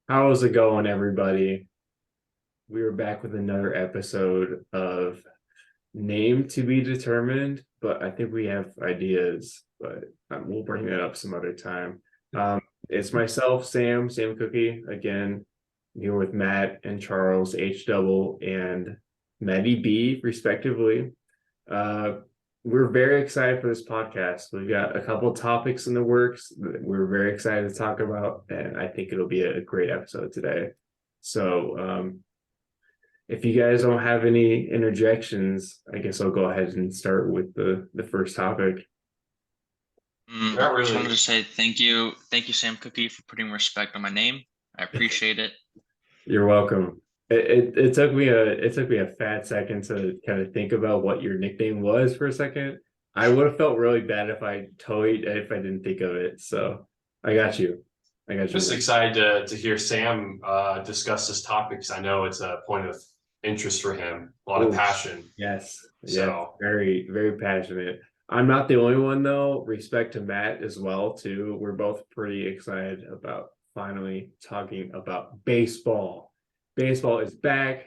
How's it going, everybody? We are back with another episode of Name to be Determined, but I think we have ideas, but we'll bring that up some other time. It's myself, Sam Cookie, again, here with Matt and Charles, H double and Maddie B, respectively. Uh, we're very excited for this podcast. We've got a couple topics in the works that we're very excited to talk about, and I think it'll be a great episode today. So, if you guys don't have any interjections, I guess I'll go ahead and start with the first topic. Not really. Just wanted to say thank you, Sam Cookie, for putting respect on my name. I appreciate it. You're welcome. It took me a fat second to kind of think about what your nickname was for a second. I would have felt really bad if I didn't think of it. So I got you. Just excited to hear Sam discuss this topic because I know it's a point of interest for him, a lot of passion. Yes, very, very passionate. I'm not the only one though. Respect to Matt as well too. We're both pretty excited about finally talking about baseball. Baseball is back.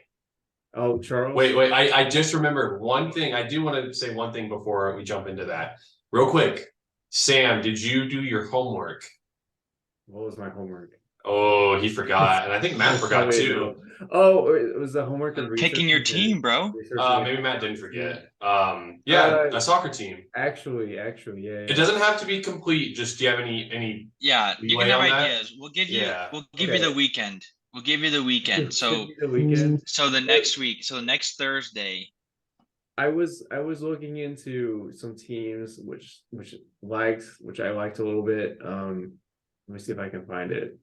Oh, Charles. Wait. I just remembered one thing. I do want to say one thing before we jump into that. Real quick. Sam, did you do your homework? What was my homework? Oh, he forgot. And I think Matt forgot too. Oh, it was the homework of picking your team, bro. Maybe Matt didn't forget. A soccer team. Actually, yeah. It doesn't have to be complete. Just do you have any Yeah, you can have ideas. We'll give you the weekend. We'll give you the weekend. So the next Thursday. I was looking into some teams which I liked a little bit. Let me see if I can find it.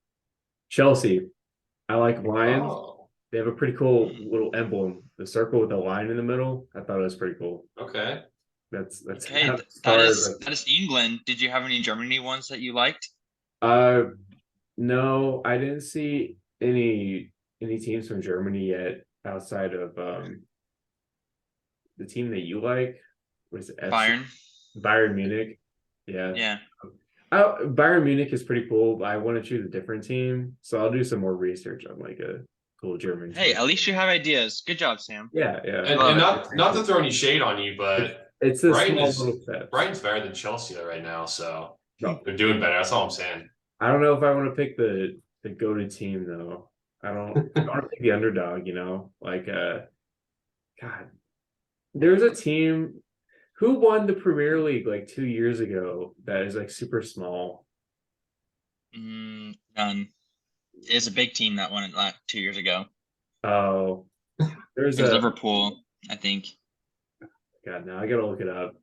Chelsea. I like Lions. Oh. They have a pretty cool little emblem, the circle with a line in the middle. I thought it was pretty cool. Okay. That's okay. That is England. Did you have any Germany ones that you liked? No, I didn't see any teams from Germany yet outside of the team that you like. Was it Bayern Munich? Yeah. Bayern Munich is pretty cool, but I want to choose a different team, so I'll do some more research on like a cool German team. Hey, at least you have ideas. Good job, Sam. Yeah. And not to throw any shade on you, but it's a small little step. Brighton's better than Chelsea right now, so they're doing better. That's all I'm saying. I don't know if I want to pick the go-to team though. I don't want to pick the underdog. Like God, there's a team. Who won the Premier League like 2 years ago that is like super small? None. It's a big team that won it 2 years ago. Oh, there's Liverpool, I think. God, now I gotta look it up.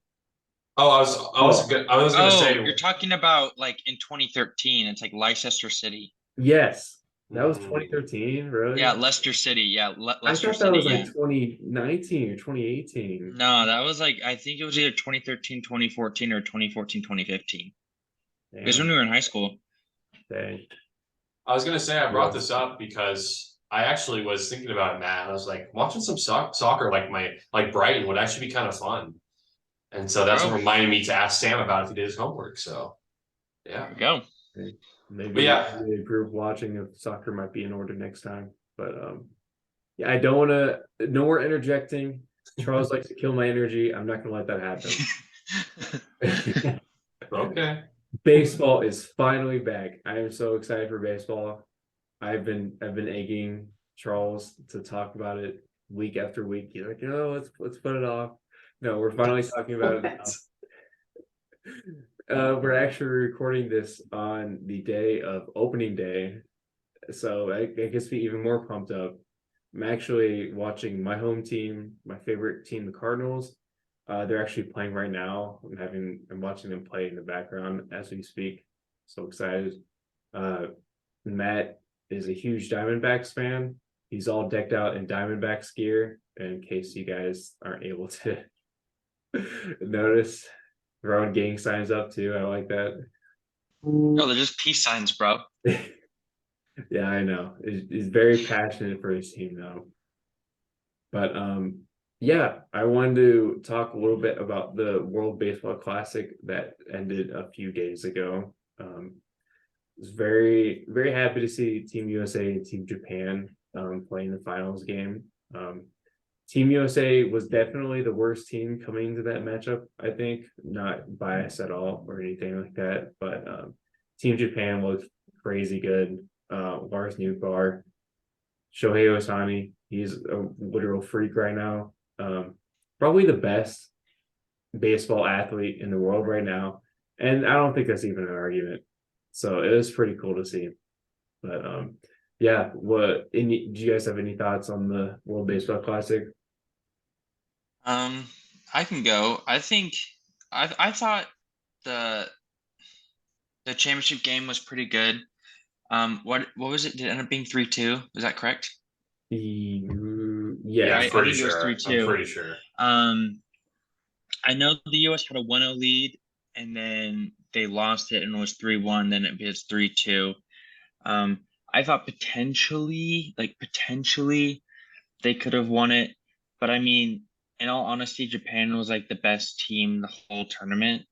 Oh, I was gonna say you're talking about like in 2013. It's like Leicester City. Yes. That was 2013, really? Yeah, Leicester City. Yeah, Leicester I thought that was like 2019 or 2018. No, that was like, I think it was either 2013, 2014, or 2014, 2015. It was when we were in high school. Dang. I was going to say, I brought this up because I actually was thinking about it, Matt. I was like, watching some soccer like Brighton would actually be kind of fun. And so that's what reminded me to ask Sam about if he did his homework. So, yeah. There we go. Okay. Maybe a group watching of soccer might be in order next time. But I don't want to. No more interjecting. Charles likes to kill my energy. I'm not going to let that happen. Okay. Baseball is finally back. I am so excited for baseball. I've been egging Charles to talk about it week after week. He's like, let's put it off. No, we're finally talking about it now. We're actually recording this on the day of opening day, so I guess be even more pumped up. I'm actually watching my home team, my favorite team, the Cardinals. They're actually playing right now. I'm watching them play in the background as we speak. So excited. Matt is a huge Diamondbacks fan. He's all decked out in Diamondbacks gear, in case you guys aren't able to notice. Throwing gang signs up too. I like that. No, they're just peace signs, bro. Yeah, I know. He's very passionate for his team though. But I wanted to talk a little bit about the World Baseball Classic that ended a few days ago. was very, very happy to see Team USA and Team Japan playing the finals game. Team USA was definitely the worst team coming into that matchup, I think. Not biased at all or anything like that, but Team Japan looked crazy good. Lars Nootbaar, Shohei Ohtani, he's a literal freak right now. Probably the best baseball athlete in the world right now. And I don't think that's even an argument. So it was pretty cool to see. But yeah, do you guys have any thoughts on the World Baseball Classic? I can go. I think I thought the championship game was pretty good. What was it? Did it end up being 3-2? Is that correct? Yeah, I'm pretty sure. It was 3-2. I'm pretty sure. I know the US had a 1-0 lead, and then they lost it, and it was 3-1. Then it was 3-2. I thought potentially they could have won it, but I mean, in all honesty, Japan was like the best team the whole tournament.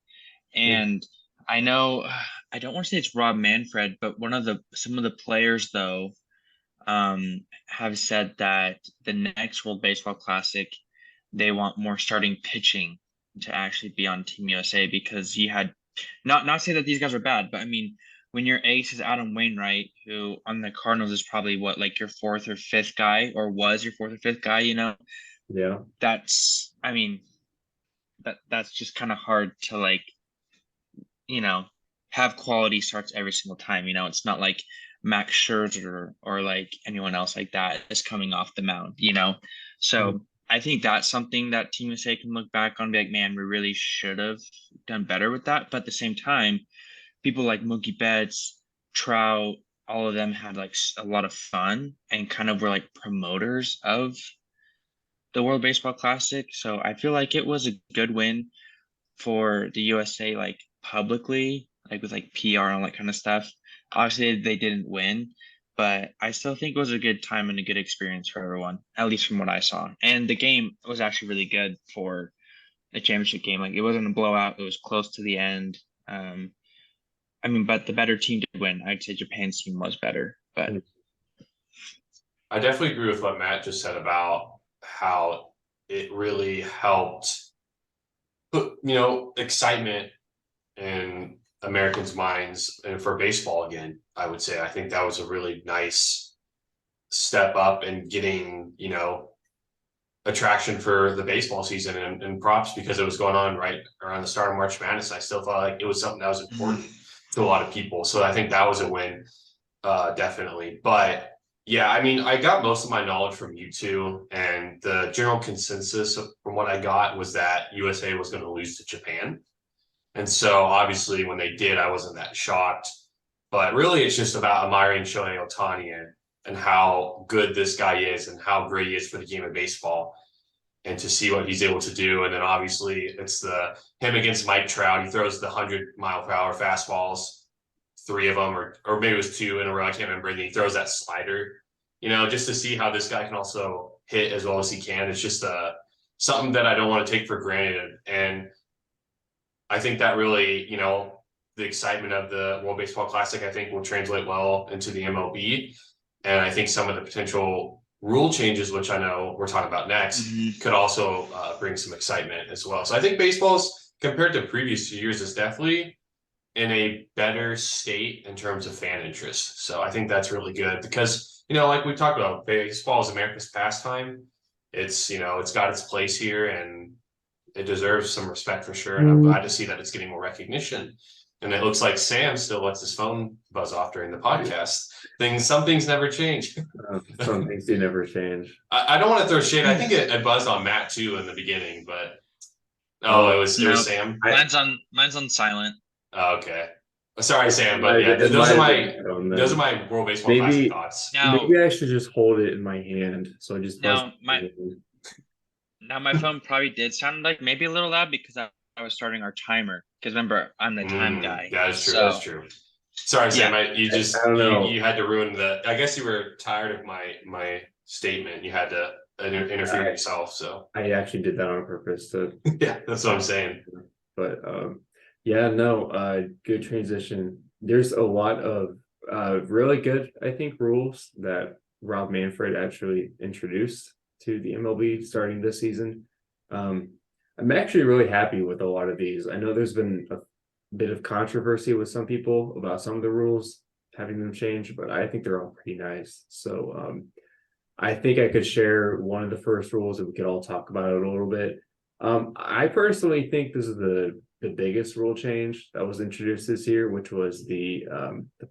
And I know I don't want to say it's Rob Manfred, but some of the players though have said that the next World Baseball Classic they want more starting pitching to actually be on Team USA, because you had not say that these guys are bad, but I mean, when your ace is Adam Wainwright, who on the Cardinals is probably what, like your fourth or fifth guy, or was your fourth or fifth guy, Yeah. That's just kind of hard to like, have quality starts every single time. It's not like Max Scherzer or like anyone else like that is coming off the mound, So I think that's something that Team USA can look back on and be like, man, we really should have done better with that. But at the same time, people like Mookie Betts, Trout, all of them had like a lot of fun and kind of were like promoters of the World Baseball Classic. So I feel like it was a good win for the USA, like publicly, like with like PR and all that kind of stuff. Obviously, they didn't win, but I still think it was a good time and a good experience for everyone, at least from what I saw. And the game was actually really good for the championship game. Like, it wasn't a blowout; it was close to the end. But the better team did win. I'd say Japan's team was better, but I definitely agree with what Matt just said about how it really helped put, excitement in Americans' minds and for baseball again. I would say I think that was a really nice step up in getting, attraction for the baseball season, and props, because it was going on right around the start of March Madness. I still thought like it was something that was important to a lot of people. So I think that was a win, definitely. But yeah, I got most of my knowledge from YouTube, and the general consensus from what I got was that USA was going to lose to Japan. And so obviously when they did, I wasn't that shocked. But really, it's just about admiring Shohei Ohtani and how good this guy is and how great he is for the game of baseball, and to see what he's able to do. And then obviously it's him against Mike Trout. He throws the 100-mile-per-hour fastballs, 3 of them, or maybe it was 2 in a row, I can't remember. And he throws that slider, just to see how this guy can also hit as well as he can. It's just something that I don't want to take for granted. And I think that really, the excitement of the World Baseball Classic, I think, will translate well into the MLB. And I think some of the potential rule changes, which I know we're talking about next, could also bring some excitement as well. So I think baseball's, compared to previous years, is definitely in a better state in terms of fan interest. So I think that's really good because, like we talked about, baseball is America's pastime. It's, it's got its place here and it deserves some respect for sure. And I'm glad to see that it's getting more recognition. And it looks like Sam still lets his phone buzz off during the podcast. Some things never change. Some things do never change. I don't want to throw shade. I think it buzzed on Matt too in the beginning, but it was Sam. Mine's on silent. Oh, okay. Sorry, Sam, but yeah, those are my World Baseball Classic thoughts. Maybe I should just hold it in my hand, so I just Now my phone probably did sound like maybe a little loud because I was starting our timer. Because remember, I'm the time guy. Yeah, that's true. So, that's true. Sorry, Sam. I don't know. You had to ruin I guess you were tired of my statement. You had to interfere yourself. So I actually did that on purpose. Yeah, that's what I'm saying. But good transition. There's a lot of Really good, I think, rules that Rob Manfred actually introduced to the MLB starting this season. I'm actually really happy with a lot of these. I know there's been a bit of controversy with some people about some of the rules having them change, but I think they're all pretty nice. So I think I could share one of the first rules and we could all talk about it a little bit. I personally think this is the biggest rule change that was introduced this year, which was the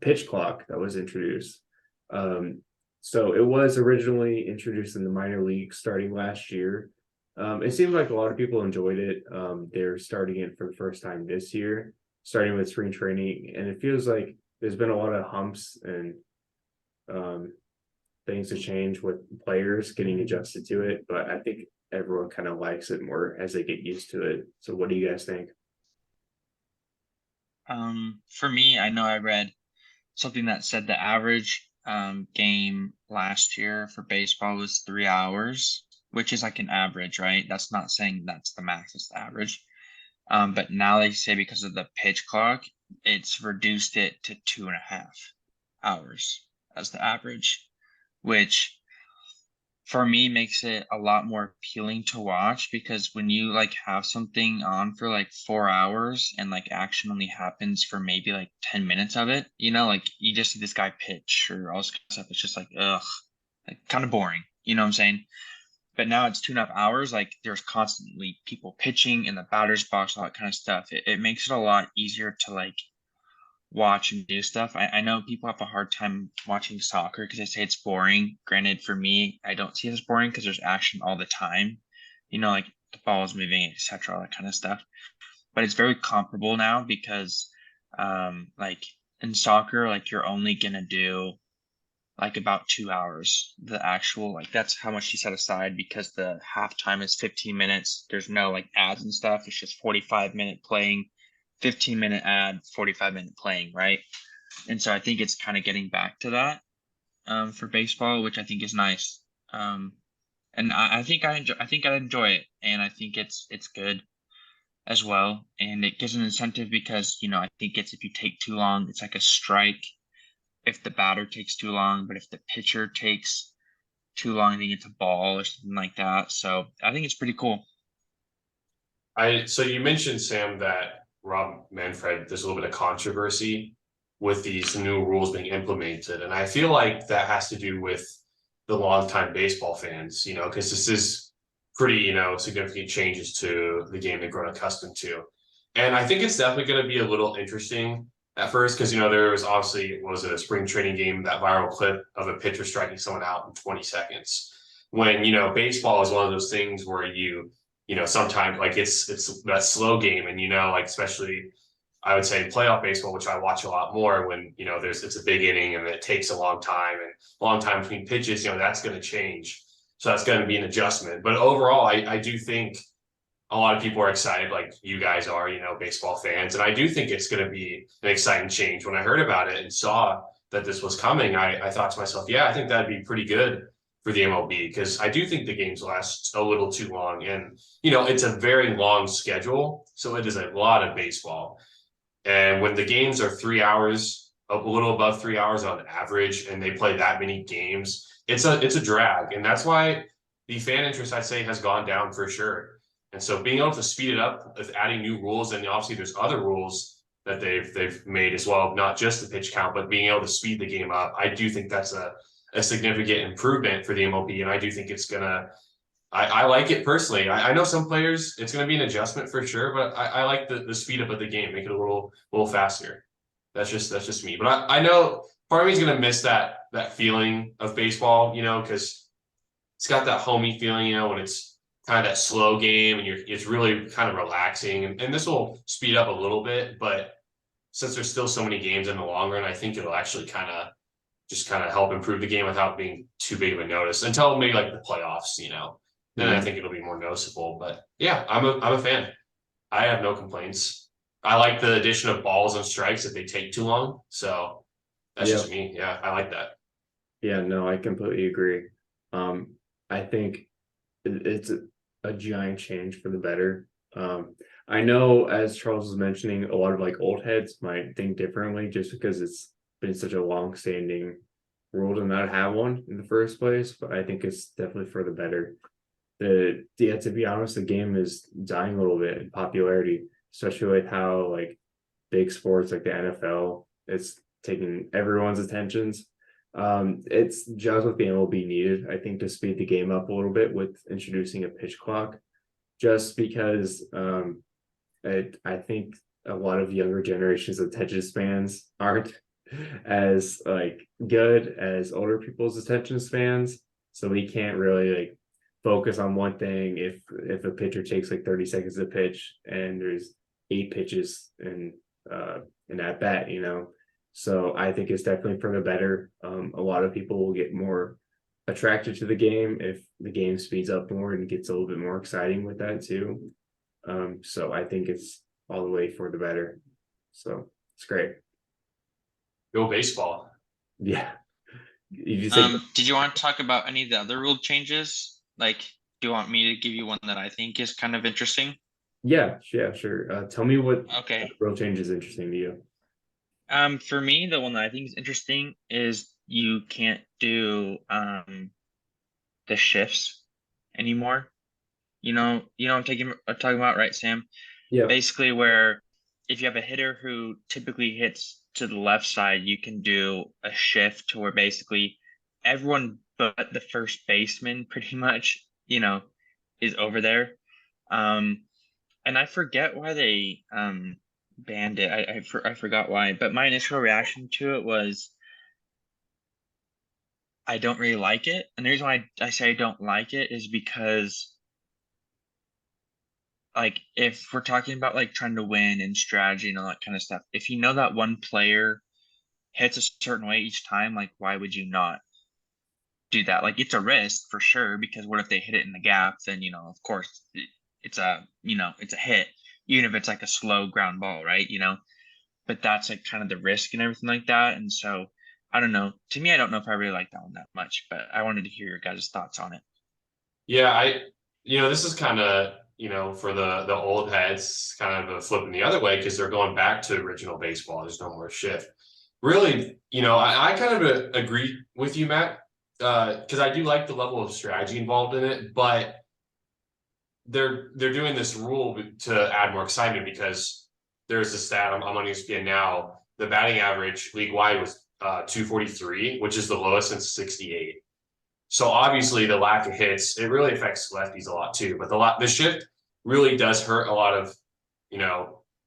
pitch clock that was introduced. So it was originally introduced in the minor league starting last year. It seemed like a lot of people enjoyed it. They're starting it for the first time this year, starting with spring training, and it feels like there's been a lot of humps and things to change with players getting adjusted to it, but I think everyone kind of likes it more as they get used to it. So what do you guys think? For me, I know I read something that said the average game last year for baseball was 3 hours, which is like an average, right? That's not saying that's the max, it's the average. But now they say because of the pitch clock, it's reduced it to 2.5 hours as the average, which for me makes it a lot more appealing to watch, because when you like have something on for like 4 hours and like action only happens for maybe like 10 minutes of it, like you just see this guy pitch or all this kind of stuff. It's just like, ugh, like kind of boring. You know what I'm saying? But now it's 2.5 hours. Like there's constantly people pitching in the batter's box, all that kind of stuff. It makes it a lot easier to like watch and do stuff. I know people have a hard time watching soccer because they say it's boring. Granted, for me, I don't see it as boring because there's action all the time. Like the ball is moving, etc., all that kind of stuff. But it's very comparable now because, like in soccer, like you're only gonna do like about 2 hours. The actual like that's how much you set aside because the halftime is 15 minutes. There's no like ads and stuff. It's just 45-minute playing, 15-minute ad, 45-minute playing, right? And so I think it's kind of getting back to that for baseball, which I think is nice. And I think I enjoy it, and I think it's good as well. And it gives an incentive because I think it's if you take too long, it's like a strike if the batter takes too long, but if the pitcher takes too long, I think it's a ball or something like that. So I think it's pretty cool. So you mentioned, Sam, that Rob Manfred, there's a little bit of controversy with these new rules being implemented. And I feel like that has to do with the longtime baseball fans, because this is pretty, significant changes to the game they've grown accustomed to. And I think it's definitely going to be a little interesting at first, because, there was obviously, was it a spring training game, that viral clip of a pitcher striking someone out in 20 seconds. When, baseball is one of those things where sometimes like it's that slow game, and like especially I would say playoff baseball, which I watch a lot more, when it's a big inning and it takes a long time between pitches, that's going to change. So that's going to be an adjustment. But overall, I do think a lot of people are excited, like you guys are, baseball fans, and I do think it's going to be an exciting change. When I heard about it and saw that this was coming, I thought to myself, yeah, I think that'd be pretty good for the MLB, because I do think the games last a little too long, and it's a very long schedule, so it is a lot of baseball. And when the games are 3 hours, a little above 3 hours on average, and they play that many games, it's a drag, and that's why the fan interest, I'd say, has gone down for sure. And so being able to speed it up with adding new rules, and obviously there's other rules that they've made as well, not just the pitch count, but being able to speed the game up, I do think that's a significant improvement for the MLB. And I do think it's gonna, I like it personally. I know some players, it's gonna be an adjustment for sure, but I like the speed up of the game, make it a little faster. That's just me. But I know part of me is gonna miss that feeling of baseball, because it's got that homey feeling, when it's kind of that slow game and it's really kind of relaxing. And this will speed up a little bit, but since there's still so many games in the long run, I think it'll actually kind of help improve the game without being too big of a notice until maybe like the playoffs, then I think it'll be more noticeable. But yeah, I'm a fan. I have no complaints. I like the addition of balls and strikes if they take too long. So that's just me. Yeah, I like that. Yeah, no, I completely agree. I think it's a giant change for the better. I know, as Charles was mentioning, a lot of like old heads might think differently just because it's been such a long-standing rule to not have one in the first place, but I think it's definitely for the better. Yeah, to be honest, the game is dying a little bit in popularity, especially with how like big sports like the NFL, it's taking everyone's attentions. It's just what the MLB needed, I think, to speed the game up a little bit with introducing a pitch clock, just because I think a lot of younger generations attention spans aren't as like good as older people's attention spans. So we can't really like focus on one thing if a pitcher takes like 30 seconds to pitch and there's 8 pitches in at bat, you know. So I think it's definitely for the better. A lot of people will get more attracted to the game if the game speeds up more and gets a little bit more exciting with that too. So I think it's all the way for the better. So it's great. Go baseball. Yeah. You just think, Did you want to talk about any of the other rule changes? Like, do you want me to give you one that I think is kind of interesting? yeah, sure. Tell me what Okay. real change is interesting to you. For me, the one that I think is interesting is you can't do the shifts anymore. You know I'm talking about, right, Sam? Yeah. Basically, where if you have a hitter who typically hits to the left side, you can do a shift to where basically everyone but the first baseman pretty much, is over there. And I forget why they banned it. I forgot why, but my initial reaction to it was I don't really like it. And the reason why I say I don't like it is because, like, if we're talking about like trying to win and strategy and all that kind of stuff, if you know that one player hits a certain way each time, like, why would you not do that? Like, it's a risk for sure, because what if they hit it in the gap? Then, of course it's a hit, even if it's like a slow ground ball, right? But that's like kind of the risk and everything like that. And so I don't know. To me, I don't know if I really like that one that much, but I wanted to hear your guys' thoughts on it. Yeah, this is kind of, for the old heads, kind of flipping the other way because they're going back to original baseball. There's no more shift. Really, I kind of agree with you, Matt, because I do like the level of strategy involved in it, but they're doing this rule to add more excitement because there's a stat I'm on ESPN now. The batting average league wide was 243, which is the lowest since 68. So obviously the lack of hits, it really affects lefties a lot too. But the shift really does hurt a lot of,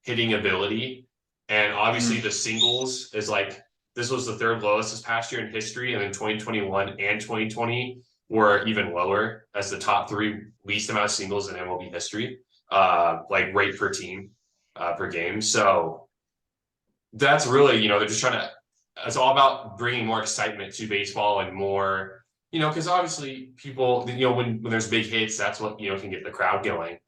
hitting ability. And obviously the singles is like, this was the third lowest this past year in history. And then 2021 and 2020 were even lower as the top 3 least amount of singles in MLB history, like rate per team per game. So that's really, they're just trying to, it's all about bringing more excitement to baseball and more, because obviously people, when there's big hits, that's what, can get the crowd going.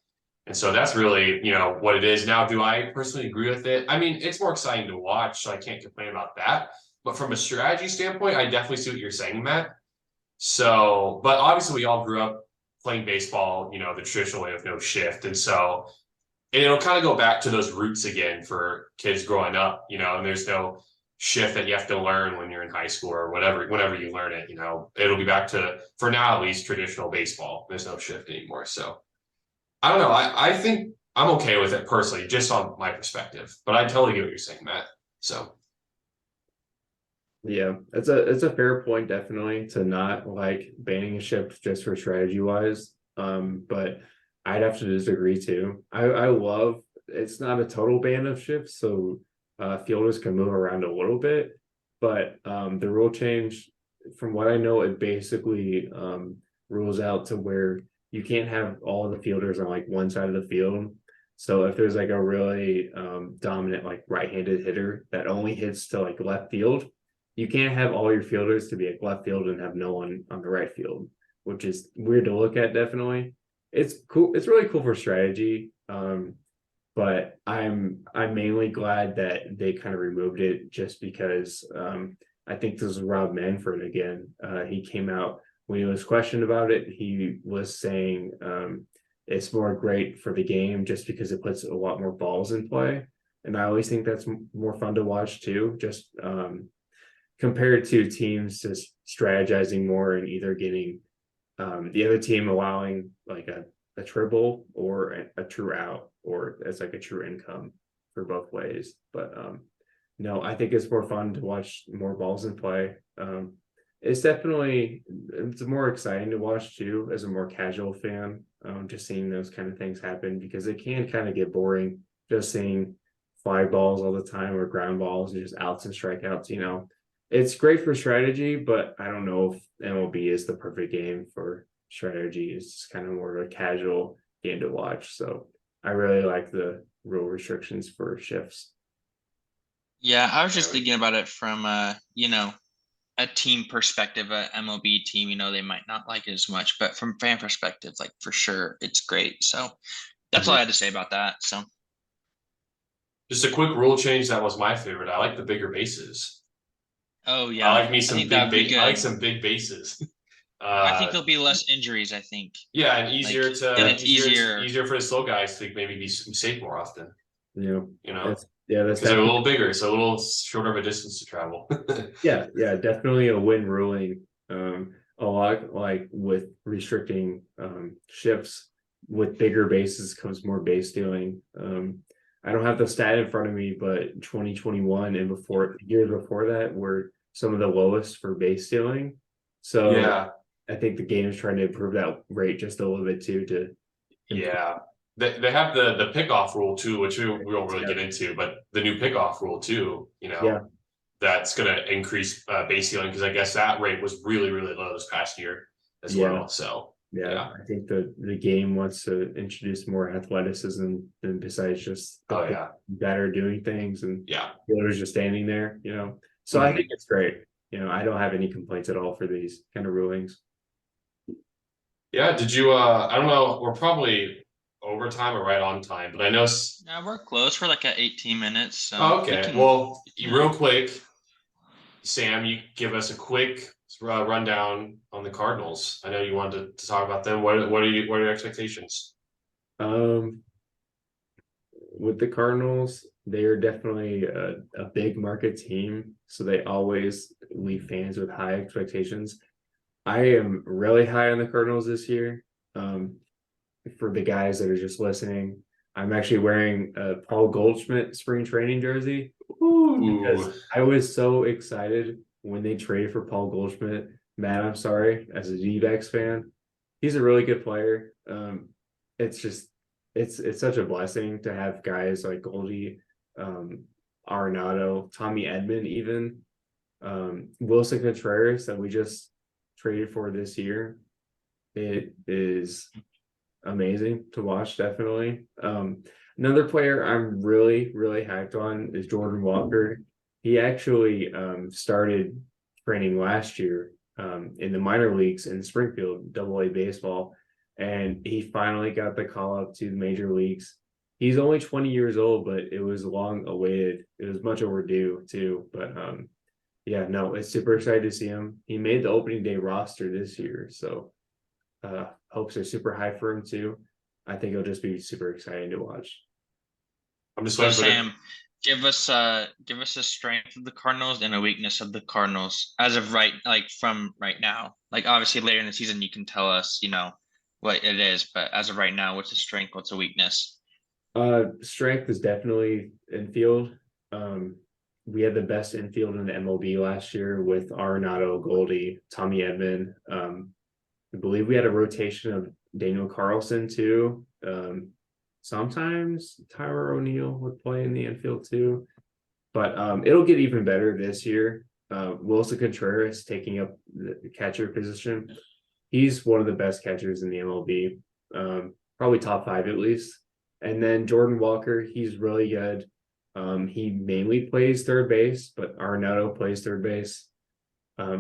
And so that's really, what it is. Now, do I personally agree with it? I mean, it's more exciting to watch, so I can't complain about that. But from a strategy standpoint, I definitely see what you're saying, Matt. So, but obviously we all grew up playing baseball, the traditional way with no shift. And so it'll kind of go back to those roots again for kids growing up, and there's no shift that you have to learn when you're in high school or whatever, whenever you learn it, it'll be back to, for now at least, traditional baseball. There's no shift anymore. So I don't know. I think I'm okay with it personally, just on my perspective, but I totally get what you're saying, Matt. So yeah, it's a fair point, definitely, to not like banning a shift just for strategy wise. But I'd have to disagree too. I love, it's not a total ban of shifts, so fielders can move around a little bit, but the rule change, from what I know, it basically rules out to where you can't have all the fielders on like one side of the field. So if there's like a really dominant like right-handed hitter that only hits to like left field, you can't have all your fielders to be at left field and have no one on the right field, which is weird to look at. Definitely, it's cool. It's really cool for strategy. But I'm mainly glad that they kind of removed it, just because I think this is Rob Manfred again. He came out when he was questioned about it. He was saying it's more great for the game just because it puts a lot more balls in play, and I always think that's more fun to watch too. Just compared to teams just strategizing more and either getting the other team allowing like a triple or a true out, or as like a true income for both ways. But no, I think it's more fun to watch more balls in play. It's more exciting to watch too as a more casual fan. Just seeing those kind of things happen, because it can kind of get boring just seeing fly balls all the time or ground balls and just outs and strikeouts. It's great for strategy, but I don't know if MLB is the perfect game for strategy. It's just kind of more of a casual game to watch. So I really like the rule restrictions for shifts. Yeah, I was just thinking about it from a team perspective, a MLB team, they might not like it as much, but from fan perspective, like for sure, it's great. So that's all I had to say about that. So Just a quick rule change that was my favorite. I like the bigger bases. oh yeah, I like me some think that would be big. I like good. some big bases. I think there'll be less injuries. I think. Yeah, and easier Like, to and it's easier. easier for the slow guys to maybe be safe more often. You know, That's that's because they're a little bigger, so a little shorter of a distance to travel. yeah, definitely a win ruling. A lot like with restricting shifts with bigger bases comes more base stealing. I don't have the stat in front of me, but 2021 and before years before that were some of the lowest for base stealing. So yeah, I think the game is trying to improve that rate just a little bit too. yeah. They have the pickoff rule too, which we won't really get into, but the new pickoff rule too, Yeah. that's going to increase base stealing, because I guess that rate was really, really low this past year as well. So yeah, I think the game wants to introduce more athleticism than besides just better doing things and fielders just standing there, So I think it's great. I don't have any complaints at all for these kind of rulings. Yeah, did you I don't know, we're probably overtime or right on time, but I know We're close. We're like at 18 minutes. So okay. Well, real quick, Sam, you give us a quick rundown on the Cardinals. I know you wanted to talk about them. What are your expectations? With the Cardinals, they are definitely a big market team, so they always leave fans with high expectations. I am really high on the Cardinals this year. For the guys that are just listening, I'm actually wearing a Paul Goldschmidt spring training jersey. Because I was so excited when they traded for Paul Goldschmidt. Matt, I'm sorry, as a D-backs fan, he's a really good player. It's just it's such a blessing to have guys like Goldie, Arenado, Tommy Edman, even Wilson Contreras that we just traded for this year. It is amazing to watch, definitely. Another player I'm really, really hyped on is Jordan Walker. He actually started training last year in the minor leagues in Springfield, AA baseball, and he finally got the call up to the major leagues. He's only 20 years old, but it was long awaited. It was much overdue too. But yeah, no, it's super excited to see him. He made the opening day roster this year, so hopes are super high for him too. I think it'll just be super exciting to watch. I'm just so Sam, give us a strength of the Cardinals and a weakness of the Cardinals as of from right now. Like obviously later in the season you can tell us, what it is, but as of right now, what's a strength, what's a weakness? Strength is definitely infield. We had the best infield in the MLB last year with Arenado, Goldie, Tommy Edman. I believe we had a rotation of Daniel Carlson too. Sometimes Tyler O'Neill would play in the infield too, but it'll get even better this year. Wilson Contreras taking up the catcher position. He's one of the best catchers in the MLB, probably top 5 at least. And then Jordan Walker, he's really good. He mainly plays third base, but Arenado plays third base.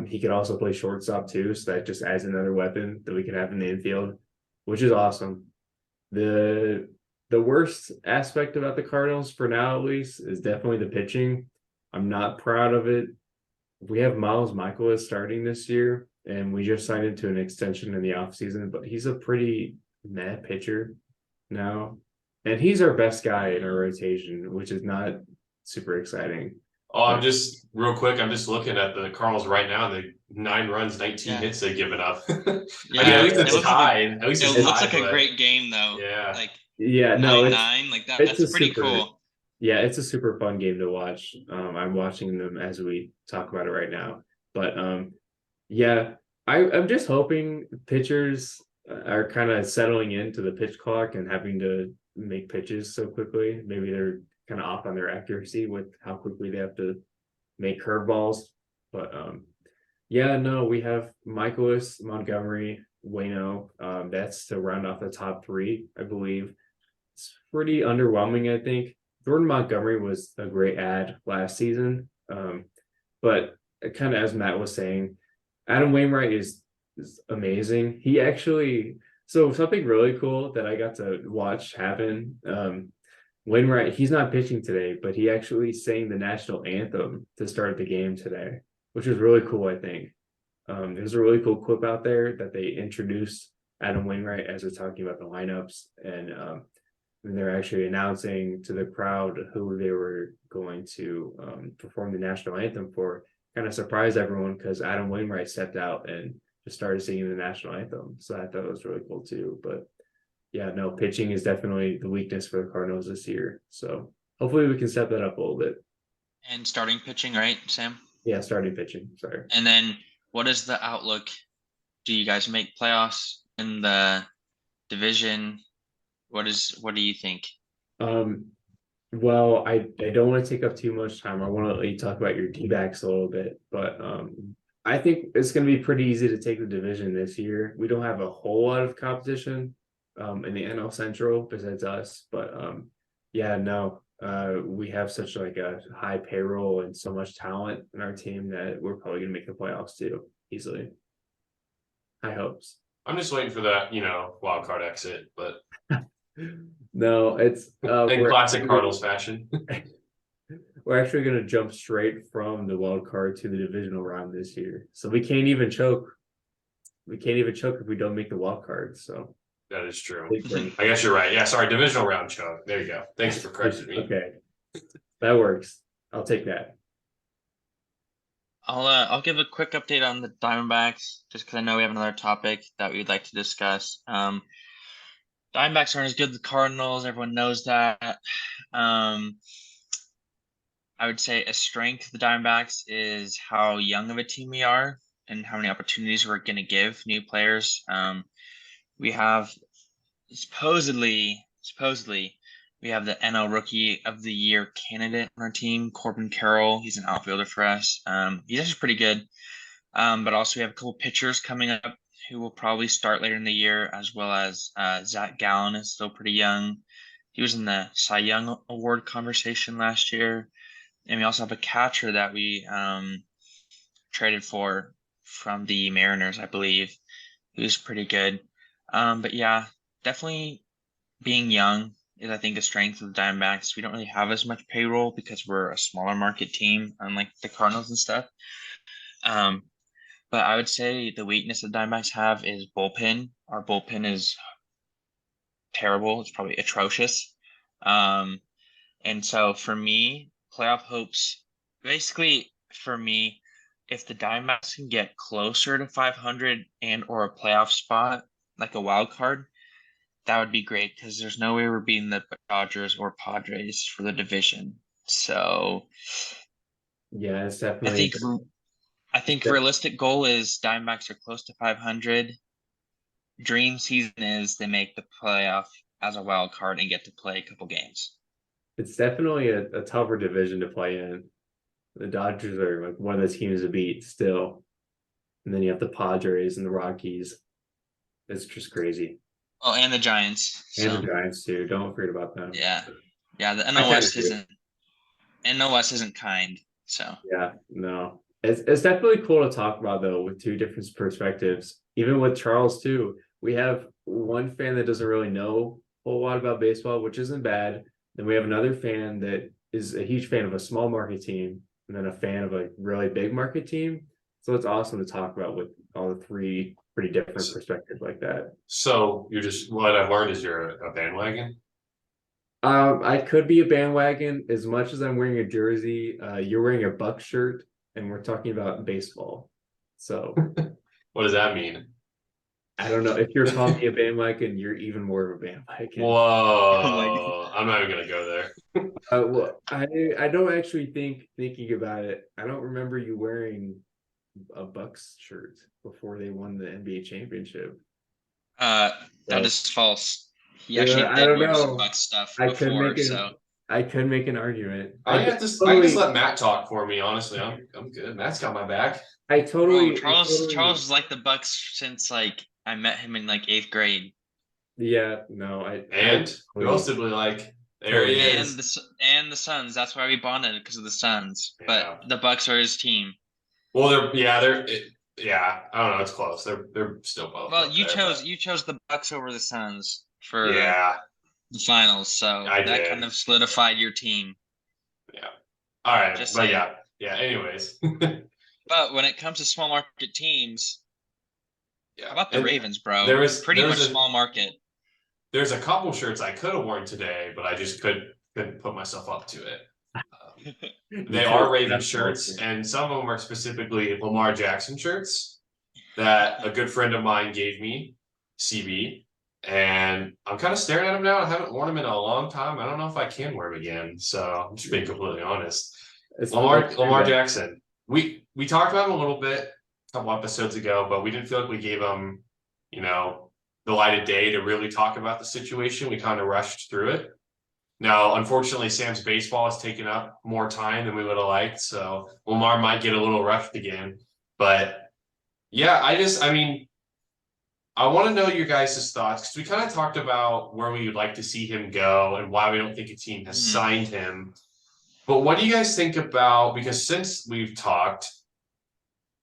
He could also play shortstop too, so that just adds another weapon that we could have in the infield, which is awesome. The worst aspect about the Cardinals for now, at least, is definitely the pitching. I'm not proud of it. We have Miles Michaelis starting this year, and we just signed him to an extension in the offseason, but he's a pretty meh pitcher now. And he's our best guy in our rotation, which is not super exciting. Oh, I'm just real quick. I'm just looking at the Cardinals right now. The 9 runs, 19 hits they've given up. I mean, at least it's tied. At least it it's looks tied. like a But great game though. yeah, Like Yeah, no, 9-9, like that. it's That's a pretty super cool. yeah, it's a super fun game to watch. I'm watching them as we talk about it right now. But yeah, I'm just hoping pitchers are kind of settling into the pitch clock and having to make pitches so quickly. Maybe they're kind of off on their accuracy with how quickly they have to make curveballs. But yeah, no, we have Michaelis, Montgomery, Wayno. That's to round off the top three, I believe. It's pretty underwhelming, I think. Jordan Montgomery was a great ad last season. But kind of as Matt was saying, Adam Wainwright is amazing. He actually so something really cool that I got to watch happen. Wainwright, he's not pitching today, but he actually sang the national anthem to start the game today, which is really cool, I think. There's a really cool clip out there that they introduced Adam Wainwright as they're talking about the lineups, and they're actually announcing to the crowd who they were going to perform the national anthem for. Kind of surprised everyone because Adam Wainwright stepped out and just started singing the national anthem. So I thought it was really cool too. But yeah, no, pitching is definitely the weakness for the Cardinals this year. So hopefully we can step that up a little bit. And starting pitching, right, Sam? Yeah, starting pitching. Sorry. And then what is the outlook? Do you guys make playoffs in the division? What do you think? Well, I don't want to take up too much time. I want to let you talk about your D-backs a little bit, but I think it's going to be pretty easy to take the division this year. We don't have a whole lot of competition in the NL Central besides us, but yeah, no, we have such like a high payroll and so much talent in our team that we're probably going to make the playoffs too easily. High hopes. I'm just waiting for that, wild card exit, but No, it's in classic Cardinals fashion. We're actually going to jump straight from the wild card to the divisional round this year, so we can't even choke. We can't even choke if we don't make the wild card. So that is true. I guess you're right. Yeah, sorry, divisional round choke. There you go. Thanks for correcting me. Okay, that works. I'll take that. I'll give a quick update on the Diamondbacks just because I know we have another topic that we'd like to discuss. Diamondbacks aren't as good as the Cardinals. Everyone knows that. I would say a strength of the Diamondbacks is how young of a team we are and how many opportunities we're going to give new players. We have supposedly we have the NL Rookie of the Year candidate on our team, Corbin Carroll. He's an outfielder for us. He's actually pretty good. But also we have a couple pitchers coming up who will probably start later in the year, as well as Zach Gallen is still pretty young. He was in the Cy Young Award conversation last year. And we also have a catcher that we traded for from the Mariners, I believe, who's pretty good. But yeah, definitely being young is, I think, a strength of the Diamondbacks. We don't really have as much payroll because we're a smaller market team, unlike the Cardinals and stuff. But I would say the weakness the Diamondbacks have is bullpen. Our bullpen is terrible. It's probably atrocious. And so for me, playoff hopes, basically for me, if the Diamondbacks can get closer to 500 and or a playoff spot, like a wild card, that would be great because there's no way we're beating the Dodgers or Padres for the division. So yeah, it's definitely. I think realistic goal is Diamondbacks are close to 500. Dream season is they make the playoff as a wild card and get to play a couple games. It's definitely a tougher division to play in. The Dodgers are like one of the teams to beat still, and then you have the Padres and the Rockies. It's just crazy. Oh, and the Giants. And the Giants too. Don't forget about them. Yeah. The NOS isn't kind. So yeah, no. It's definitely cool to talk about though with two different perspectives. Even with Charles too, we have one fan that doesn't really know a whole lot about baseball, which isn't bad. Then we have another fan that is a huge fan of a small market team, and then a fan of a really big market team. So it's awesome to talk about with all the three pretty different perspectives like that. So you're just what I've learned is you're a bandwagon. I could be a bandwagon as much as I'm wearing a jersey. You're wearing a Buck shirt, and we're talking about baseball. So What does that mean? I don't know if you're calling me a bandwagon, you're even more of a bandwagon. Whoa, I'm not even gonna go there. Well, I don't actually thinking about it. I don't remember you wearing a Bucks shirt before they won the NBA championship. That So, is false. He yeah, actually I did don't wear some know. Bucks stuff I could before, make so an argument. I can just let Matt talk for me. Honestly, I'm good. Matt's got my back. bro, Charles is like the Bucks since like I met him in like 8th grade. Yeah, no, And who else did we like? There he is. And the Suns. That's why we bonded because of the Suns. Yeah. But the Bucks are his team. Well, yeah. I don't know. It's close. They're still both. Well, you chose the Bucks over the Suns for yeah the finals, so that kind of solidified your team. Yeah. All right. Just but saying. yeah. Anyways. But when it comes to small market teams, Yeah. how about the Ravens, bro? There was pretty much small market. There's a couple shirts I could have worn today, but I just couldn't put myself up to it. They are Ravens shirts, and some of them are specifically Lamar Jackson shirts that a good friend of mine gave me, CB, and I'm kind of staring at them now. I haven't worn them in a long time. I don't know if I can wear them again, so I'm just being completely honest. Lamar Jackson. We talked about him a little bit a couple episodes ago, but we didn't feel like we gave him, the light of day to really talk about the situation. We kind of rushed through it. Now, unfortunately, Sam's baseball has taken up more time than we would have liked, so Lamar might get a little rushed again. But yeah, I want to know your guys' thoughts because we kind of talked about where we would like to see him go and why we don't think a team has signed him. But what do you guys think about, because since we've talked,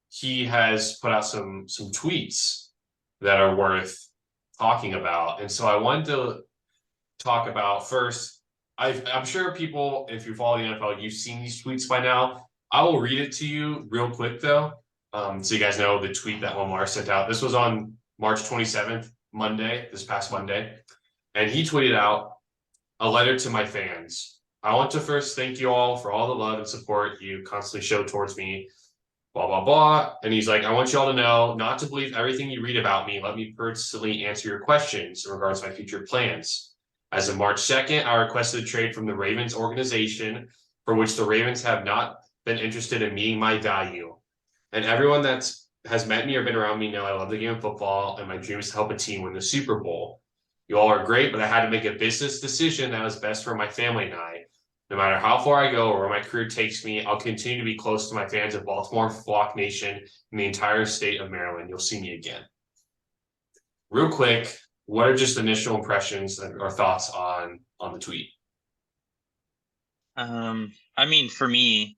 he has put out some tweets that are worth talking about. And so I wanted to talk about first, I'm sure people, if you follow the NFL, you've seen these tweets by now. I will read it to you real quick though. So you guys know the tweet that Lamar sent out. This was on March 27th, this past Monday. And he tweeted out a letter to my fans. I want to first thank you all for all the love and support you constantly show towards me. Blah, blah, blah. And he's like, I want you all to know not to believe everything you read about me. Let me personally answer your questions in regards to my future plans. As of March 2nd, I requested a trade from the Ravens organization, for which the Ravens have not been interested in meeting my value. And everyone that has met me or been around me know I love the game of football, and my dream is to help a team win the Super Bowl. You all are great, but I had to make a business decision that was best for my family and I. No matter how far I go or where my career takes me, I'll continue to be close to my fans of Baltimore, Flock Nation, and the entire state of Maryland. You'll see me again. Real quick, what are just initial impressions or thoughts on the tweet? For me,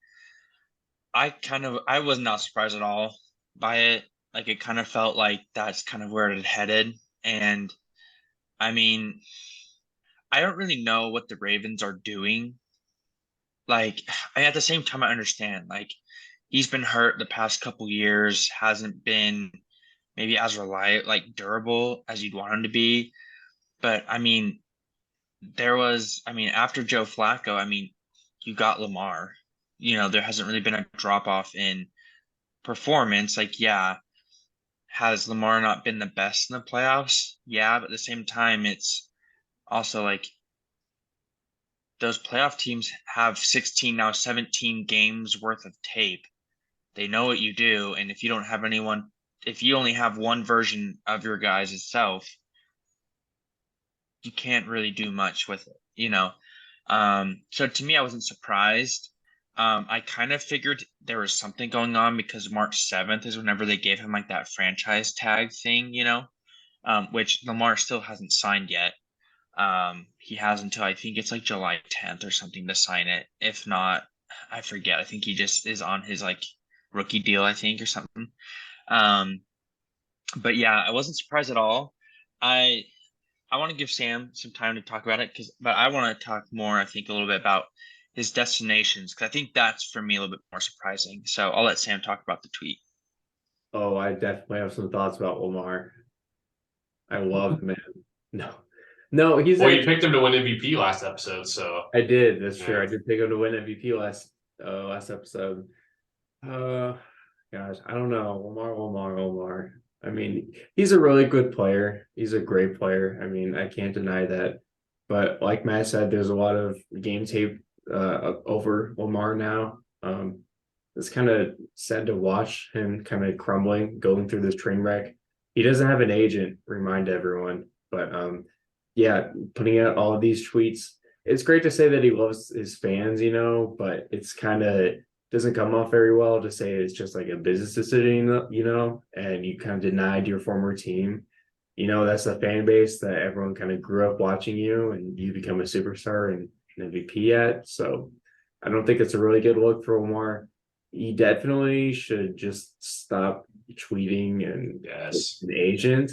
I was not surprised at all by it. Like, it kind of felt like that's kind of where it headed. And I don't really know what the Ravens are doing. Like, at the same time, I understand, like, he's been hurt the past couple years, hasn't been maybe as durable as you'd want him to be. But after Joe Flacco, you got Lamar. There hasn't really been a drop off in performance. Like, yeah, has Lamar not been the best in the playoffs? Yeah, but at the same time, it's also like those playoff teams have 16, now 17 games worth of tape. They know what you do. And if you don't have anyone, if you only have one version of your guys itself, you can't really do much with it, So to me, I wasn't surprised. I kind of figured there was something going on because March 7th is whenever they gave him like that franchise tag thing, which Lamar still hasn't signed yet. He has until I think it's like July 10th or something to sign it. If not, I forget. I think he just is on his like rookie deal, I think, or something. But yeah, I wasn't surprised at all. I want to give Sam some time to talk about it but I want to talk more, I think, a little bit about his destinations, because I think that's for me a little bit more surprising. So I'll let Sam talk about the tweet. Oh, I definitely have some thoughts about Lamar. I love the man. No, he's Well, you picked him to win MVP last episode, so I did. That's true. Yeah. I did pick him to win MVP last episode. Gosh, I don't know. Lamar. I mean, he's a really good player. He's a great player. I mean, I can't deny that. But like Matt said, there's a lot of game tape over Lamar now. It's kind of sad to watch him kind of crumbling, going through this train wreck. He doesn't have an agent, remind everyone. But yeah, putting out all of these tweets. It's great to say that he loves his fans, but it's kind of doesn't come off very well to say it's just like a business decision, and you kind of denied your former team. That's the fan base that everyone kind of grew up watching you and you become a superstar and an MVP at. So I don't think it's a really good look for Omar. He definitely should just stop tweeting and yes. an agent.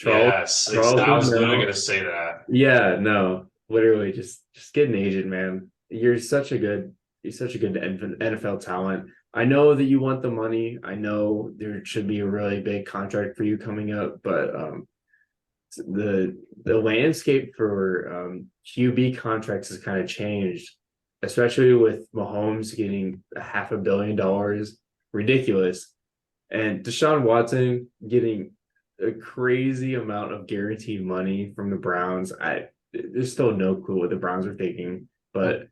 Yes. I was literally going to say that. Yeah, no, literally just get an agent, man. You're such a good NFL talent. I know that you want the money. I know there should be a really big contract for you coming up, but the landscape for QB contracts has kind of changed, especially with Mahomes getting $500 million, ridiculous, and Deshaun Watson getting a crazy amount of guaranteed money from the Browns. There's still no clue what the Browns are thinking, but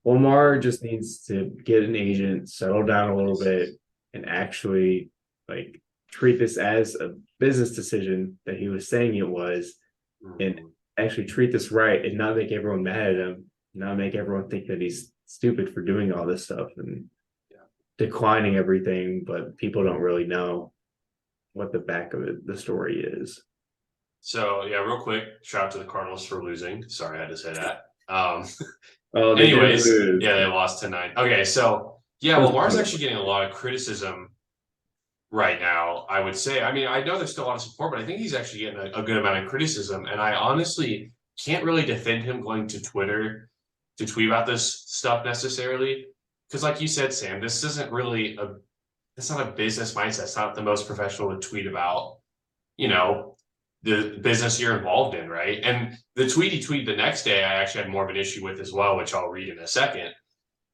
Lamar just needs to get an agent, settle down a little bit, and actually like treat this as a business decision that he was saying it was, and actually treat this right and not make everyone mad at him, not make everyone think that he's stupid for doing all this stuff and declining everything, but people don't really know what the back of the story is. So yeah, real quick, shout out to the Cardinals for losing. Sorry, I had to say that. Anyways, yeah, they lost 10-9. Okay, so yeah, Lamar's actually getting a lot of criticism right now, I would say. I mean, I know there's still a lot of support, but I think he's actually getting a good amount of criticism. And I honestly can't really defend him going to Twitter to tweet about this stuff necessarily. Because like you said, Sam, this isn't really it's not a business mindset. It's not the most professional to tweet about, the business you're involved in, right? And the tweet he tweeted the next day, I actually had more of an issue with as well, which I'll read in a second.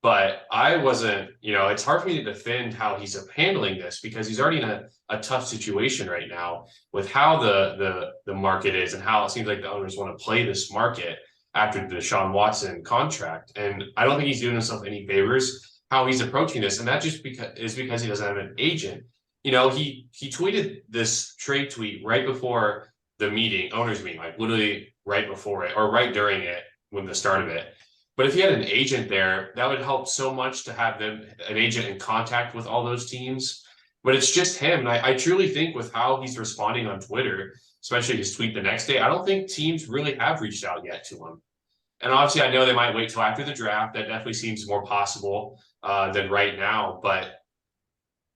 But I wasn't, it's hard for me to defend how he's handling this because he's already in a tough situation right now with how the market is and how it seems like the owners want to play this market after the Deshaun Watson contract. And I don't think he's doing himself any favors how he's approaching this. And that just because he doesn't have an agent. He tweeted this trade tweet right before the owners meeting, like literally right before it or right during it when the start of it. But if he had an agent there, that would help so much to have an agent in contact with all those teams. But it's just him. And I truly think with how he's responding on Twitter, especially his tweet the next day, I don't think teams really have reached out yet to him. And obviously, I know they might wait till after the draft. That definitely seems more possible than right now. But,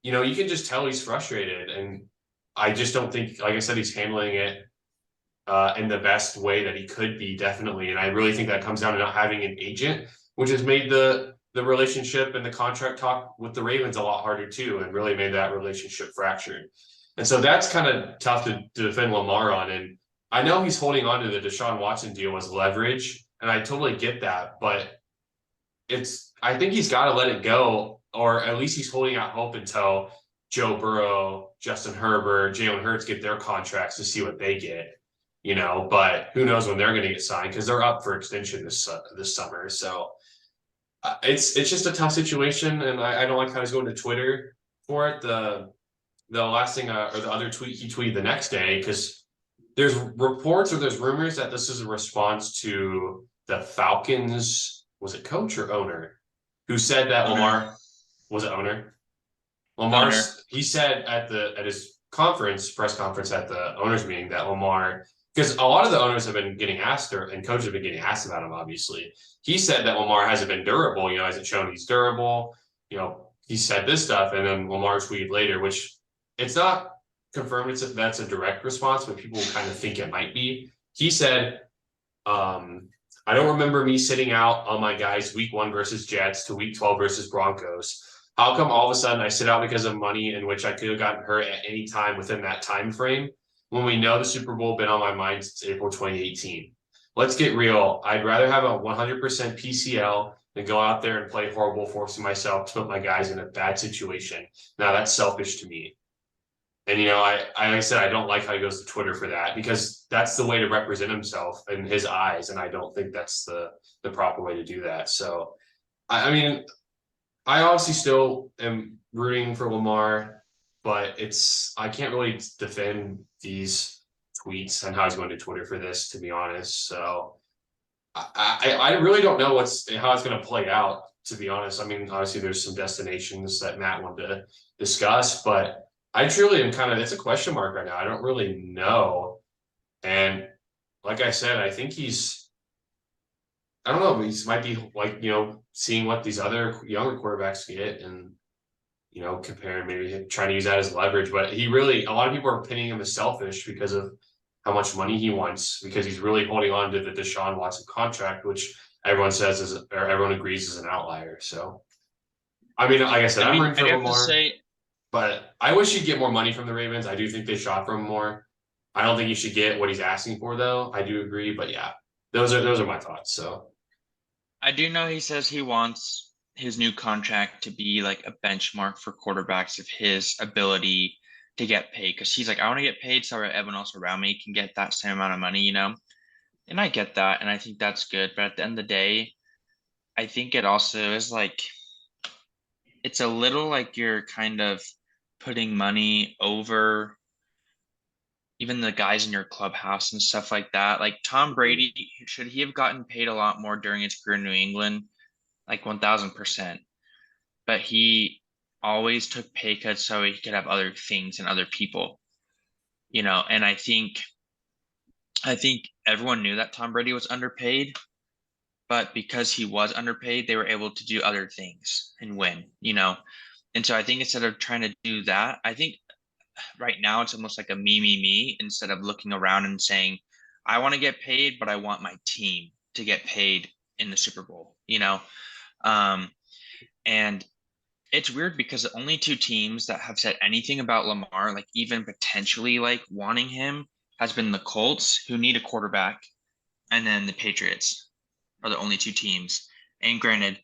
you can just tell he's frustrated. And I just don't think, like I said, he's handling it in the best way that he could be, definitely. And I really think that comes down to not having an agent, which has made the relationship and the contract talk with the Ravens a lot harder too, and really made that relationship fractured. And so that's kind of tough to defend Lamar on. And I know he's holding on to the Deshaun Watson deal as leverage, and I totally get that, but I think he's got to let it go, or at least he's holding out hope until Joe Burrow, Justin Herbert, Jalen Hurts get their contracts to see what they get. But who knows when they're going to get signed because they're up for extension this summer. So it's just a tough situation, and I don't like how he's going to Twitter for it. The last thing or the other tweet he tweeted the next day, because there's reports or there's rumors that this is a response to the Falcons. Was it coach or owner who said that Lamar was it owner? He said at his press conference at the owners meeting that Lamar. Because a lot of the owners have been getting asked, and coaches have been getting asked about him, obviously. He said that Lamar hasn't been durable, hasn't shown he's durable. He said this stuff, and then Lamar tweeted later, which it's not confirmed that's a direct response, but people kind of think it might be. He said, I don't remember me sitting out on my guys week 1 versus Jets to week 12 versus Broncos. How come all of a sudden I sit out because of money in which I could have gotten hurt at any time within that time frame? When we know the Super Bowl been on my mind since April 2018. let's get real. I'd rather have a 100% PCL than go out there and play horrible, forcing myself to put my guys in a bad situation. Now that's selfish to me. And like I said, I don't like how he goes to Twitter for that, because that's the way to represent himself in his eyes, and I don't think that's the proper way to do that. So, I mean, I obviously still am rooting for Lamar, but I can't really defend these tweets and how he's going to Twitter for this, to be honest. So, I really don't know how it's going to play out, to be honest. I mean, obviously there's some destinations that Matt wanted to discuss, but I truly am it's a question mark right now. I don't really know. And like I said, I think I don't know, he might be like, seeing what these other younger quarterbacks get and, comparing, maybe trying to use that as leverage. But a lot of people are pinning him as selfish because of how much money he wants, because he's really holding on to the Deshaun Watson contract, which everyone everyone agrees is an outlier. So, I mean, like I said, I'm rooting for Lamar. But I wish he'd get more money from the Ravens. I do think they shot for him more. I don't think he should get what he's asking for, though. I do agree, but yeah, those are my thoughts. So I do know he says he wants his new contract to be like a benchmark for quarterbacks of his ability to get paid. Because he's like, I want to get paid so everyone else around me can get that same amount of money, And I get that, and I think that's good. But at the end of the day, I think it also is like, it's a little like you're kind of putting money over even the guys in your clubhouse and stuff like that. Like Tom Brady, should he have gotten paid a lot more during his career in New England? Like 1000%. But he always took pay cuts so he could have other things and other people, and I think everyone knew that Tom Brady was underpaid, but because he was underpaid, they were able to do other things and win, And so I think instead of trying to do that, I think right now it's almost like a me instead of looking around and saying, I want to get paid, but I want my team to get paid in the Super Bowl, and it's weird because the only two teams that have said anything about Lamar, like even potentially like wanting him, has been the Colts, who need a quarterback, and then the Patriots are the only two teams. And granted,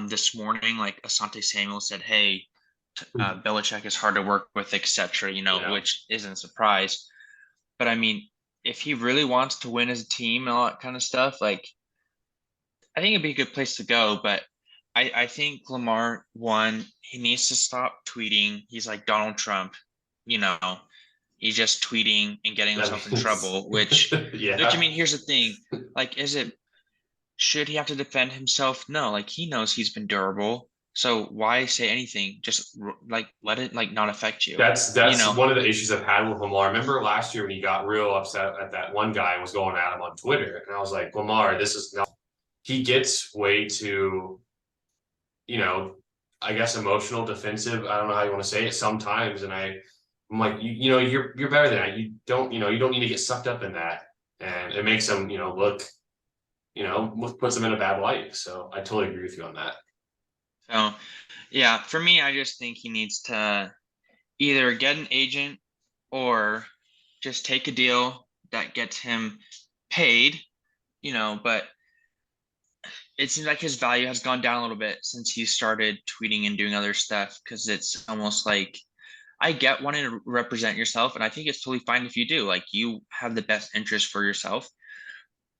this morning, like Asante Samuel said, hey, Belichick is hard to work with, etc., which isn't a surprise. But I mean, if he really wants to win as a team and all that kind of stuff, like, I think it'd be a good place to go. But I think Lamar, one, he needs to stop tweeting. He's like Donald Trump, he's just tweeting and getting himself in trouble, which I mean, here's the thing. Like, should he have to defend himself? No, like he knows he's been durable. So why say anything? Just like let it like not affect you. That's one of the issues I've had with Lamar. I remember last year when he got real upset at that one guy and was going at him on Twitter, and I was like, Lamar, this is not. He gets way too, I guess emotional, defensive. I don't know how you want to say it sometimes, and I'm like, you're better than that. You don't need to get sucked up in that, and it makes him, look, puts him in a bad light. So I totally agree with you on that. So, yeah, for me, I just think he needs to either get an agent or just take a deal that gets him paid, but it seems like his value has gone down a little bit since he started tweeting and doing other stuff, because it's almost like, I get wanting to represent yourself, and I think it's totally fine if you do. Like, you have the best interest for yourself.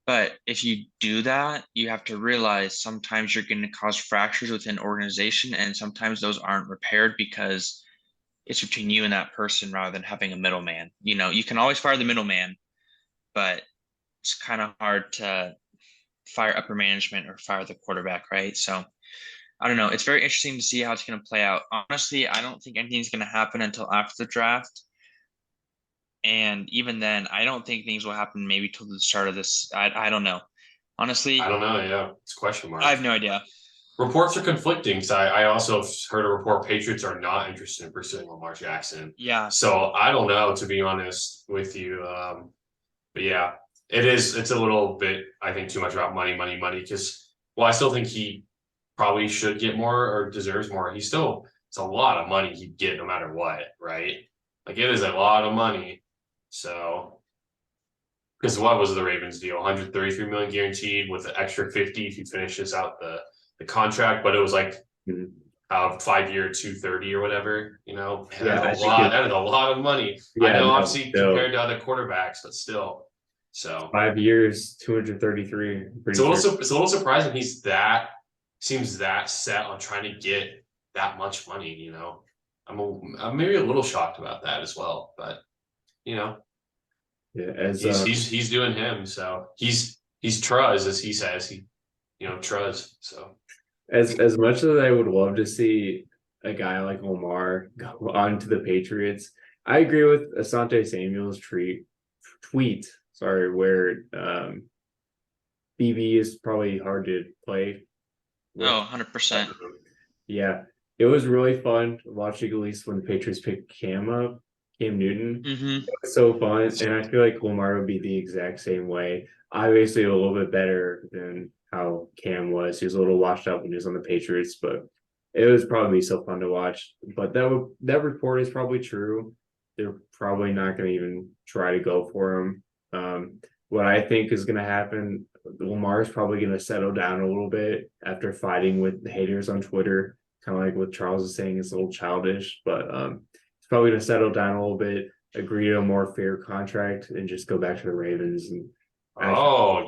But if you do that, you have to realize sometimes you're going to cause fractures within an organization, and sometimes those aren't repaired because it's between you and that person rather than having a middleman. You can always fire the middleman, but it's kind of hard to fire upper management or fire the quarterback, right? So I don't know. It's very interesting to see how it's going to play out. Honestly, I don't think anything's going to happen until after the draft. And even then, I don't think things will happen maybe till the start of this. I don't know. Honestly, I don't know. Yeah, it's a question mark. I have no idea. Reports are conflicting. So I also heard a report Patriots are not interested in pursuing Lamar Jackson. Yeah. So I don't know, to be honest with you. But yeah, it's a little bit, I think, too much about money, because, well, I still think he probably should get more or deserves more. It's a lot of money he'd get no matter what, right? Like, it is a lot of money. So because what was the Ravens deal? 133 million guaranteed with an extra 50 if he finishes out the contract, but it was like 5-year 230 or whatever, that's a lot. That is a lot of money. I know, obviously compared to other quarterbacks, but still. So 5 years, 233. It's a little surprising seems that set on trying to get that much money. I'm maybe a little shocked about that as well, but yeah, he's doing him, so he's Truz, as he says, Truz. So as much as I would love to see a guy like Lamar go on to the Patriots, I agree with Asante Samuel's tweet. Sorry, where BB is probably hard to play. Oh, 100%. Yeah, it was really fun watching, at least when the Patriots picked Cam Newton. Mm-hmm. It was so fun, and I feel like Lamar would be the exact same way. Obviously, a little bit better than how Cam was. He was a little washed up when he was on the Patriots, but it was probably so fun to watch. But that report is probably true. They're probably not going to even try to go for him. What I think is going to happen, Lamar is probably going to settle down a little bit after fighting with the haters on Twitter, kind of like what Charles is saying. It's a little childish, but he's probably going to settle down a little bit, agree to a more fair contract, and just go back to the Ravens. And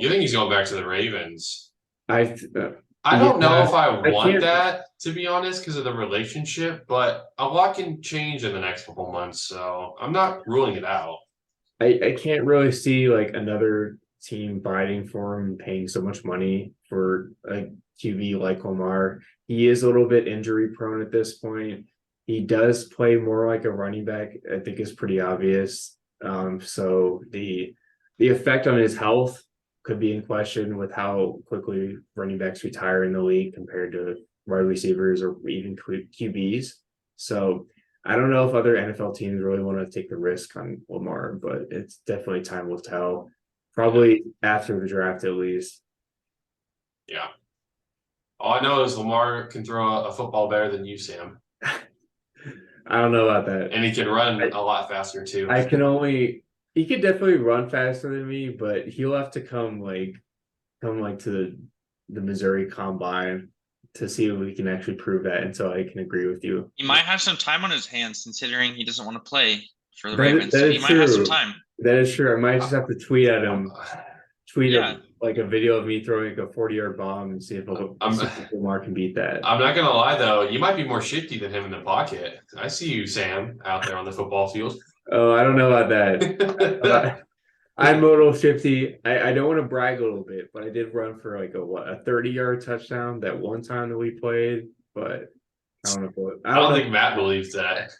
you think he's going back to the Ravens? I don't know if I want that, to be honest, because of the relationship, but a lot can change in the next couple months, so I'm not ruling it out. I can't really see like another team biting for him and paying so much money for a QB like Lamar. He is a little bit injury prone at this point. He does play more like a running back, I think is pretty obvious. So the effect on his health could be in question with how quickly running backs retire in the league compared to wide receivers or even QBs. So I don't know if other NFL teams really want to take the risk on Lamar, but it's definitely time will tell. Probably after the draft, at least. Yeah. All I know is Lamar can throw a football better than you, Sam. I don't know about that. And he can run a lot faster too. He could definitely run faster than me, but he'll have to come to the Missouri Combine to see if we can actually prove that. And so I can agree with you. He might have some time on his hands, considering he doesn't want to play for the Ravens. So he might have some time. That is true. I might just have to tweet at him. Like a video of me throwing like a 40-yard bomb and see if Lamar can beat that. I'm not gonna lie though, you might be more shifty than him in the pocket. I see you, Sam, out there on the football field. Oh, I don't know about that. I'm a little shifty. I don't want to brag a little bit, but I did run for like a 30-yard touchdown that one time that we played. But I don't think Matt believes that.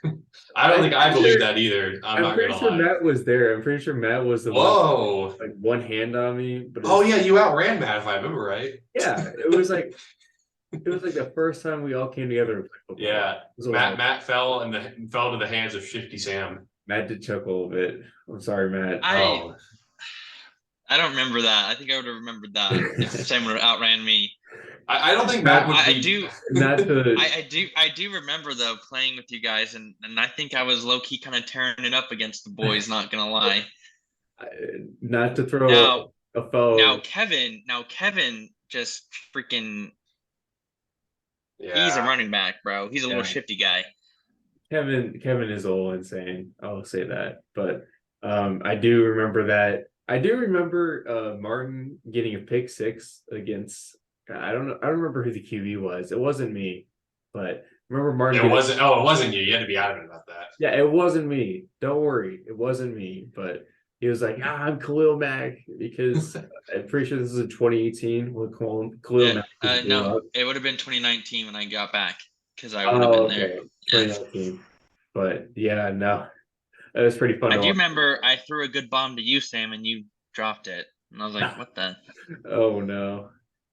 I don't think I believe that either. I'm pretty sure Matt was there. I'm pretty sure Matt was the one, like one hand on me. But you outran Matt if I remember right. Yeah, it was like the first time we all came together. Yeah, Matt fell to the hands of Shifty Sam. Matt did choke a little bit. I'm sorry, Matt. I don't remember that. I think I would have remembered that if Sam would have outran me. I don't think Matt would. I do remember though playing with you guys, and I think I was low key kind of tearing it up against the boys. Not gonna lie. Not to throw a foe. Now Kevin just freaking. Yeah. He's a running back, bro. He's a little shifty guy. Kevin is a little insane. I'll say that, but I do remember that. I do remember Martin getting a pick six against. I don't know. I don't remember who the QB was. It wasn't me, but remember Martin. It wasn't you. You had to be adamant about that. Yeah, it wasn't me. Don't worry, it wasn't me. But he was like, I'm Khalil Mack because I'm pretty sure this is in 2018 when Khalil Mack. No, it would have been 2019 when I got back because I would have been there. 2019. But yeah, no, that was pretty fun. I do remember I threw a good bomb to you, Sam, and you dropped it, and I was like, "What the?" Oh no,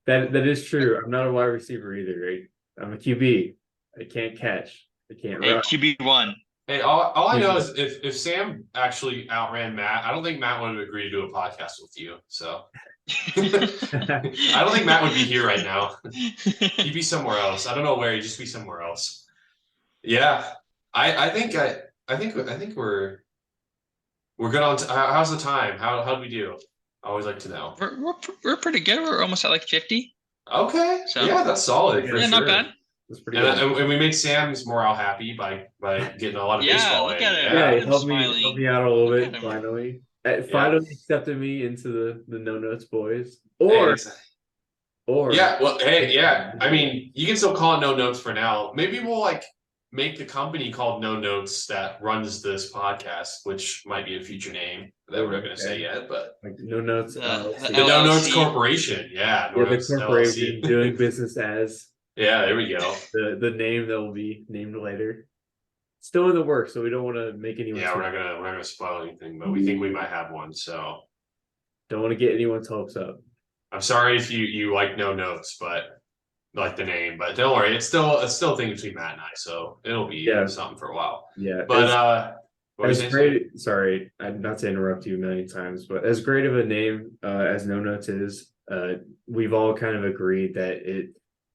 that is true. I'm not a wide receiver either, right? I'm a QB. I can't catch. I can't run. QB1. Hey, all I know is if Sam actually outran Matt, I don't think Matt would have agreed to do a podcast with you. So I don't think Matt would be here right now. He'd be somewhere else. I don't know where. He'd just be somewhere else. Yeah, I think we're good on. How's the time? How do we do? I always like to know. We're pretty good. We're almost at like 50. Okay. So- Yeah, that's solid for Yeah, sure. not bad. That's pretty And, good. and we made Sam's morale happy by getting a lot of Yeah, baseball look in. at him. Yeah, Look he at him helped smiling. me out a little Look at bit him. finally. Finally accepted me into the No Notes boys. Hey, Or yeah, well, hey, yeah. I mean, you can still call it No Notes for now. Maybe we'll like make the company called No Notes that runs this podcast, which might be a future name that we're not going to say yet. But like No Notes The LLC. the No Notes LLC. Corporation, yeah, No Yeah, the Notes corporation LLC. doing business as Yeah, there we go. the name that will be named later. Still in the works, so we don't want to make anyone. Yeah, we're not gonna spoil anything, but we think we might have one. So Don't want to get anyone's hopes up. I'm sorry if you like No Notes, but like the name, but don't worry, it's still a thing between Matt and I, so it'll be something for a while. Yeah, But what was as great. Sorry, I'm not to interrupt you a million times, but as great of a name as No Notes is, we've all kind of agreed that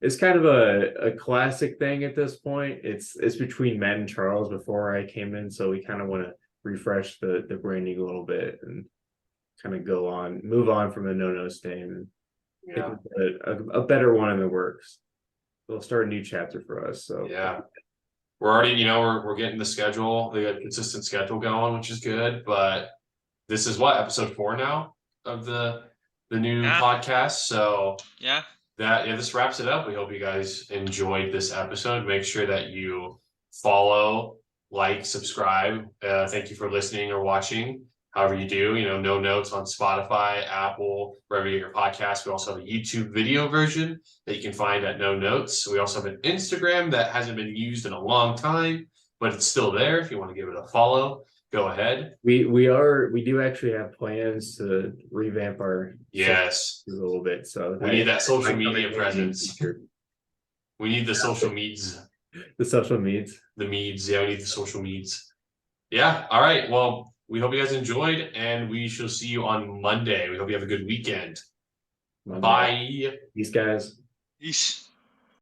it's kind of a classic thing at this point. It's between Matt and Charles before I came in, so we kind of want to refresh the branding a little bit and kind of move on from the No Notes name. Yeah. A better one in the works. We'll start a new chapter for us. So Yeah. We're already, we're getting the consistent schedule going, which is good. But this is episode 4 now of the new podcast. So Yeah. This wraps it up. We hope you guys enjoyed this episode. Make sure that you follow, like, subscribe. Thank you for listening or watching. However you do, No Notes on Spotify, Apple, wherever you get your podcast. We also have a YouTube video version that you can find at No Notes. We also have an Instagram that hasn't been used in a long time, but it's still there. If you want to give it a follow, go ahead. We do actually have plans to revamp our a little bit. So we need that social media presence. We need the social meds. The social meds. The meds. Yeah, we need the social meds. Yeah. All right. Well, we hope you guys enjoyed, and we shall see you on Monday. We hope you have a good weekend. Monday. Bye. These guys. Peace.